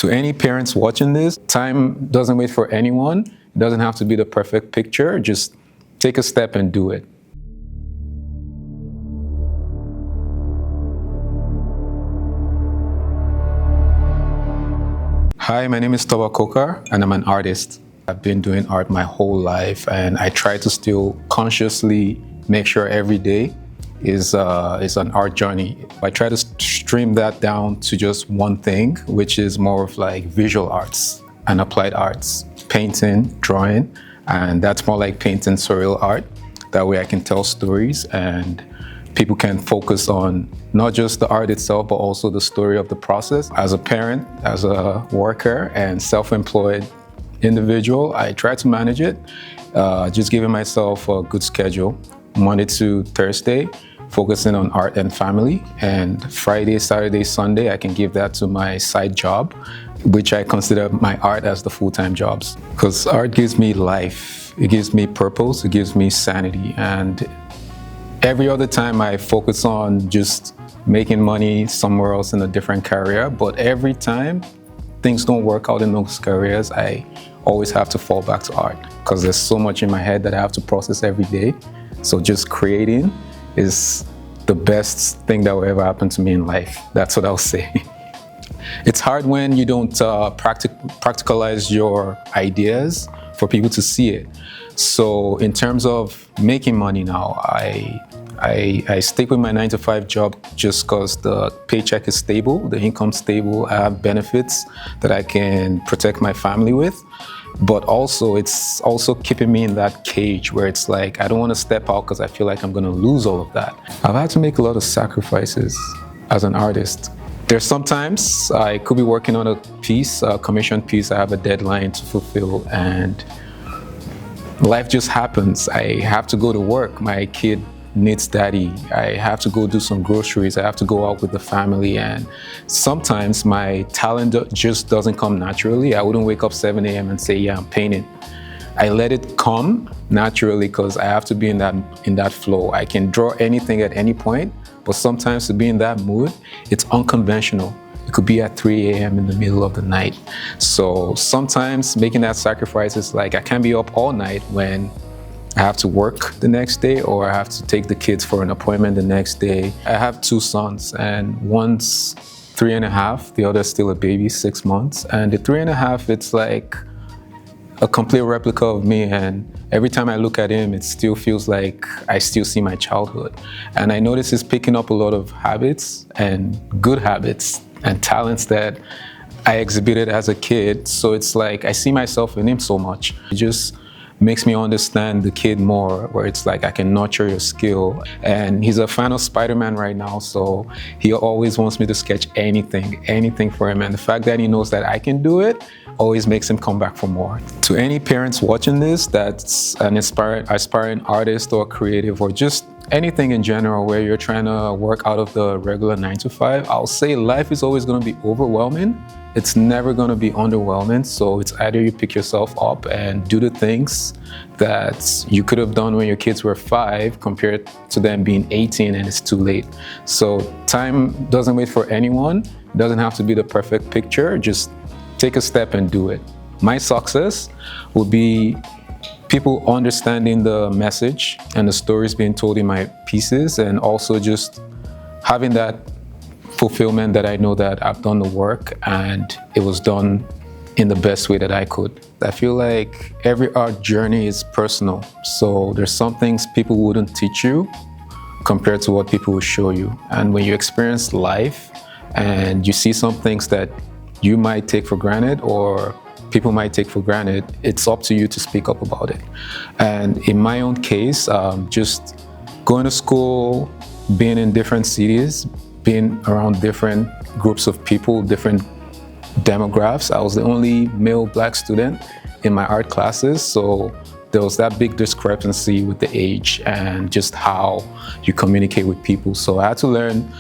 To any parents watching this, time doesn't wait for anyone. It doesn't have to be the perfect picture. Just take a step and do it. Hi, my name is Pabakoka, and I'm an artist. I've been doing art my whole life, and I try to still consciously make sure every day is an art journey. I try to stream that down to just one thing, which is more of like visual arts and applied arts, painting, drawing, and that's more like painting surreal art. That way I can tell stories and people can focus on not just the art itself, but also the story of the process. As a parent, as a worker, and self-employed individual, I try to manage it, just giving myself a good schedule, Monday to Thursday, focusing on art and family, and Friday, Saturday, Sunday, I can give that to my side job, which I consider my art as the full-time jobs. Because art gives me life, it gives me purpose, it gives me sanity, and every other time I focus on just making money somewhere else in a different career, but every time things don't work out in those careers, I always have to fall back to art because there's so much in my head that I have to process every day. So just creating is the best thing that will ever happen to me in life. That's what I'll say. It's hard when you don't practicalize your ideas for people to see it. So in terms of making money now, I stick with my 9-to-5 job just because the paycheck is stable, the income's stable, I have benefits that I can protect my family with. But also, it's also keeping me in that cage where it's like, I don't want to step out because I feel like I'm going to lose all of that. I've had to make a lot of sacrifices as an artist. There's sometimes I could be working on a piece, a commissioned piece, I have a deadline to fulfill, and life just happens. I have to go to work. My kid needs daddy. I have to go do some groceries. I have to go out with the family. And sometimes my talent just doesn't come naturally. I wouldn't wake up 7 a.m. and say, yeah, I'm painting. I let it come naturally because I have to be in that flow. I can draw anything at any point, but sometimes to be in that mood, it's unconventional. It could be at 3 a.m. in the middle of the night. So sometimes making that sacrifice is like, I can't be up all night when I have to work the next day or I have to take the kids for an appointment the next day. I have 2 sons, and one's 3.5, the other's still a baby, 6 months. And the 3.5, it's like a complete replica of me, and every time I look at him, it still feels like I still see my childhood. And I notice he's picking up a lot of habits and good habits and talents that I exhibited as a kid. So it's like I see myself in him so much. It just makes me understand the kid more, where it's like I can nurture your skill. And he's a fan of Spider-Man right now, so he always wants me to sketch anything for him. And the fact that he knows that I can do it always makes him come back for more. To any parents watching this that's an aspiring artist or creative or just anything in general where you're trying to work out of the regular 9-to-5, I'll say life is always going to be overwhelming. It's never going to be underwhelming. So it's either you pick yourself up and do the things that you could have done when your kids were 5 compared to them being 18 and it's too late. So time doesn't wait for anyone. It doesn't have to be the perfect picture. Just take a step and do it. My success will be people understanding the message and the stories being told in my pieces, and also just having that fulfillment that I know that I've done the work and it was done in the best way that I could. I feel like every art journey is personal. So there's some things people wouldn't teach you compared to what people will show you. And when you experience life and you see some things that you might take for granted or people might take for granted, it's up to you to speak up about it. And in my own case, just going to school, being in different cities, being around different groups of people, different demographics. I was the only male black student in my art classes, so there was that big discrepancy with the age and just how you communicate with people. So I had to learn,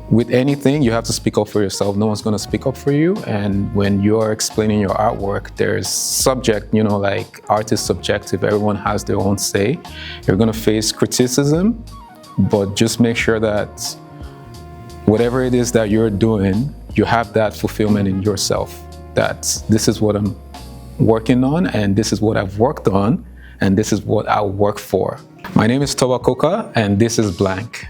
with anything, you have to speak up for yourself. No one's going to speak up for you. And when you're explaining your artwork, there's subject, like art is subjective. Everyone has their own say. You're going to face criticism, but just make sure that whatever it is that you're doing, you have that fulfillment in yourself. that this is what I'm working on, and this is what I've worked on, and this is what I'll work for. My name is Pabakoka, and this is Blank.